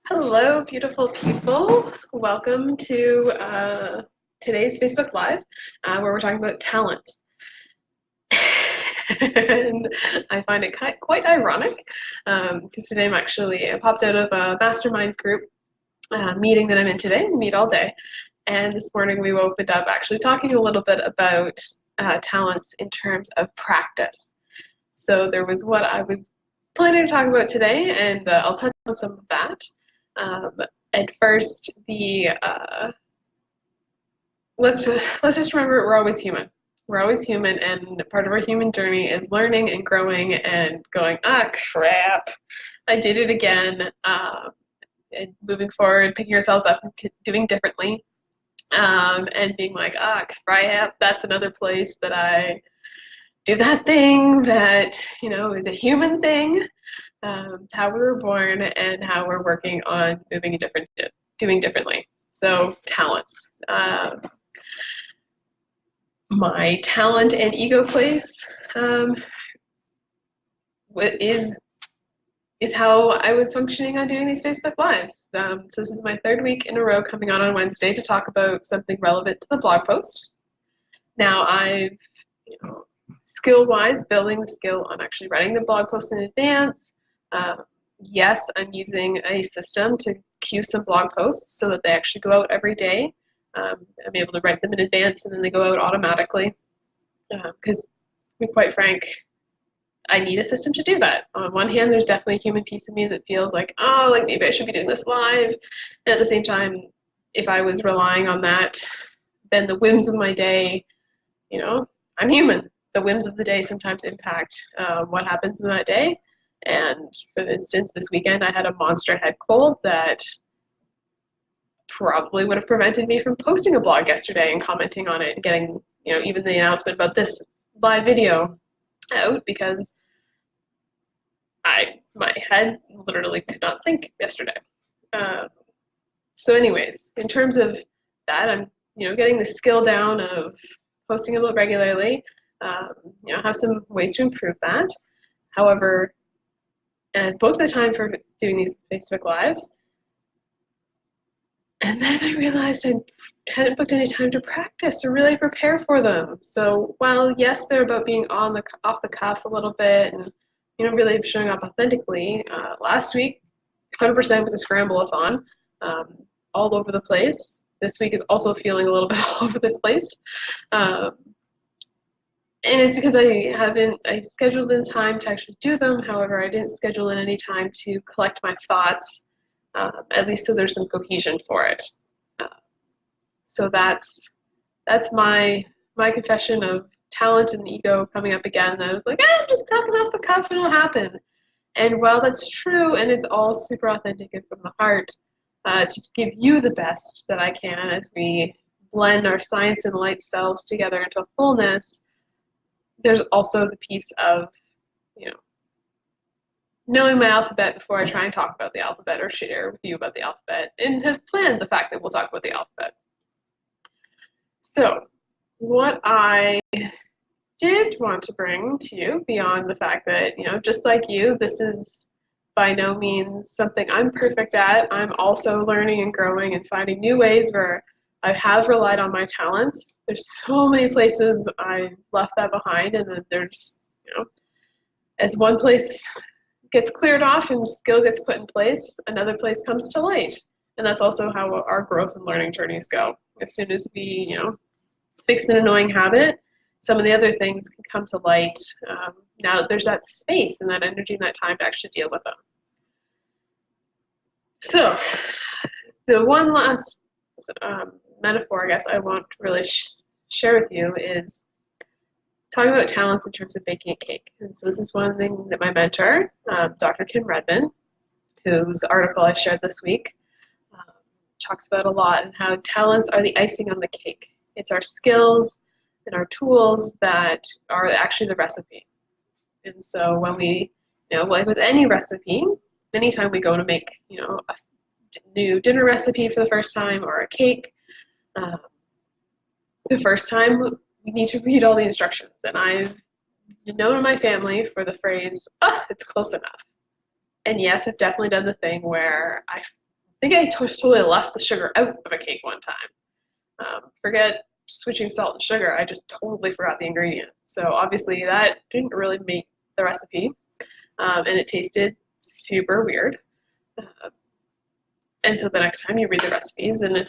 Hello, beautiful people. Welcome to today's Facebook Live, where we're talking about talents. And I find it quite ironic because today I popped out of a mastermind group meeting that I'm in today, meet all day. And this morning we opened up actually talking a little bit about talents in terms of practice. So there was what I was planning to talk about today, and I'll touch on some of that. Um, at first, let's just remember we're always human. We're always human, and part of our human journey is learning and growing and going, ah, crap, I did it again. And moving forward, picking ourselves up and doing differently, and being like, ah, crap, that's another place that I do that thing that is a human thing. How we were born and how we're working on doing differently. So talents. My talent and ego place is is how I was functioning on doing these Facebook Lives. So this is my third week in a row coming on Wednesday to talk about something relevant to the blog post. Now I've, skill-wise, building the skill on actually writing the blog post in advance. Yes, I'm using a system to queue some blog posts so that they actually go out every day. I'm able to write them in advance and then they go out automatically. Because, to be quite frank, I need a system to do that. On one hand, there's definitely a human piece of me that feels like, oh, like maybe I should be doing this live. And at the same time, if I was relying on that, then the whims of my day, I'm human. The whims of the day sometimes impact what happens in that day. And for instance, this weekend I had a monster head cold that probably would have prevented me from posting a blog yesterday and commenting on it and getting, even the announcement about this live video out because my head literally could not think yesterday. So anyways, in terms of that, I'm getting the skill down of posting a little regularly. Have some ways to improve that. However, and I booked the time for doing these Facebook Lives, and then I realized I hadn't booked any time to practice or really prepare for them. So while yes, they're about being off the cuff a little bit and really showing up authentically, last week 100% was a scramble-a-thon, all over the place. This week is also feeling a little bit all over the place. And it's because I scheduled in time to actually do them. However, I didn't schedule in any time to collect my thoughts, at least so there's some cohesion for it. So that's my confession of talent and ego coming up again. I was like, I'm just talking off the cuff and it'll happen. And while that's true and it's all super authentic and from the heart, to give you the best that I can as we blend our science and light selves together into wholeness, there's also the piece of, knowing my alphabet before I try and talk about the alphabet or share with you about the alphabet and have planned the fact that we'll talk about the alphabet. So what I did want to bring to you beyond the fact that, just like you, this is by no means something I'm perfect at. I'm also learning and growing and finding new ways where I have relied on my talents. There's so many places I left that behind, and then there's, as one place gets cleared off and skill gets put in place, another place comes to light. And that's also how our growth and learning journeys go. As soon as we, fix an annoying habit, some of the other things can come to light. Now there's that space and that energy and that time to actually deal with them. So the one last metaphor I guess I want to really share with you is talking about talents in terms of baking a cake. And so this is one thing that my mentor, Dr. Kim Redman, whose article I shared this week, talks about a lot, and how talents are the icing on the cake. It's our skills and our tools that are actually the recipe. And so when we, like with any recipe, anytime we go to make, a new dinner recipe for the first time or a cake, the first time we need to read all the instructions. And I've known in my family for the phrase, oh, it's close enough. And yes, I've definitely done the thing where I think I totally left the sugar out of a cake one time. Forget switching salt and sugar, I just totally forgot the ingredient. So obviously that didn't really make the recipe, and it tasted super weird. And so the next time you read the recipes, and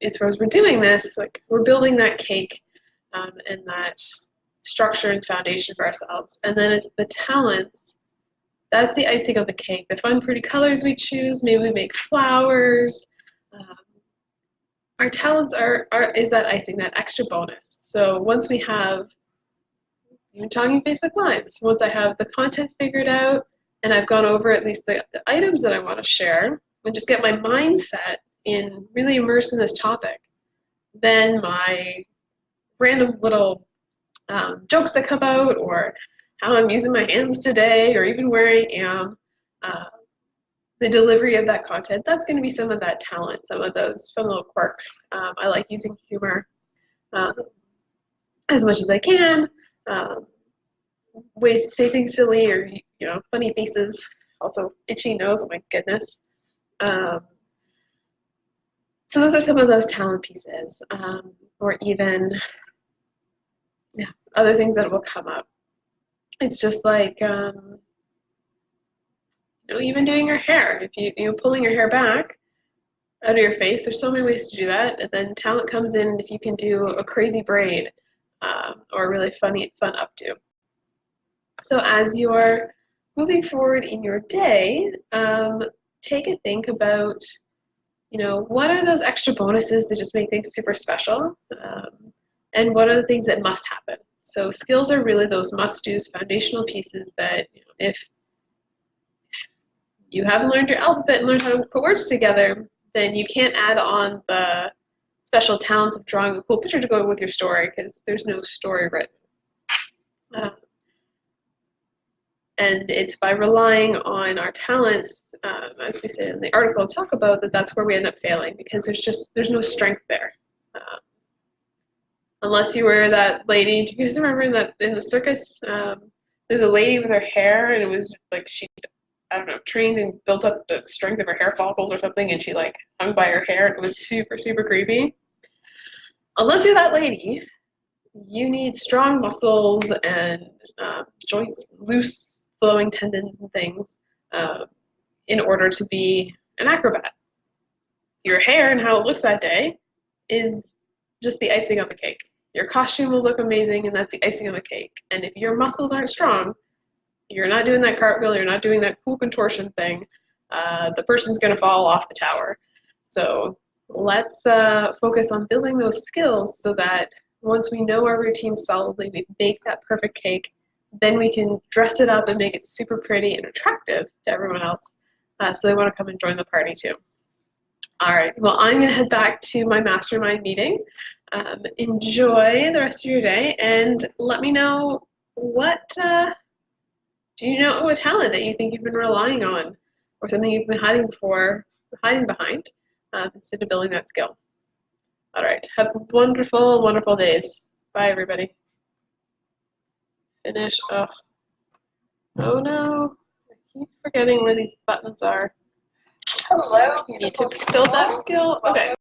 it's as we're doing this, like we're building that cake and that structure and foundation for ourselves. And then it's the talents. That's the icing on the cake. The fun, pretty colors we choose. Maybe we make flowers. Our talents is that icing, that extra bonus. So once we have, even talking Facebook Lives, once I have the content figured out and I've gone over at least the items that I want to share and just get my mindset in really immersed in this topic, then my random little jokes that come out, or how I'm using my hands today, or even where I am, the delivery of that content, that's going to be some of that talent, some of those fun little quirks. I like using humor as much as I can, ways to say things silly, or funny faces, also itchy nose, oh my goodness. So those are some of those talent pieces, or even other things that will come up. It's just like even doing your hair. If you pulling your hair back out of your face, there's so many ways to do that. And then talent comes in if you can do a crazy braid or a really fun updo. So as you're moving forward in your day, take a think about what are those extra bonuses that just make things super special, and what are the things that must happen. So skills are really those must-dos, foundational pieces that if you haven't learned your alphabet and learned how to put words together, then you can't add on the special talents of drawing a cool picture to go with your story, because there's no story written. And it's by relying on our talents, as we said in the article, talk about that's where we end up failing, because there's no strength there. Unless you were that lady, do you guys remember that in the circus, there's a lady with her hair, and it was like she, I don't know, trained and built up the strength of her hair follicles or something, and she like hung by her hair. It was super, super creepy. Unless you're that lady, you need strong muscles and joints, loose flowing tendons and things in order to be an acrobat. Your hair and how it looks that day is just the icing on the cake. Your costume will look amazing, and that's the icing on the cake. And if your muscles aren't strong, you're not doing that cartwheel, you're not doing that cool contortion thing, the person's going to fall off the tower. So let's focus on building those skills so that once we know our routine solidly, we bake that perfect cake, then we can dress it up and make it super pretty and attractive to everyone else, so they want to come and join the party too. All right, well, I'm going to head back to my mastermind meeting. Enjoy the rest of your day, and let me know what do you know a talent that you think you've been relying on, or something you've been hiding behind, instead of building that skill. All right, have wonderful, wonderful days. Bye, everybody. Finish. Oh no, I keep forgetting where these buttons are. Hello. You need to build that skill. Okay.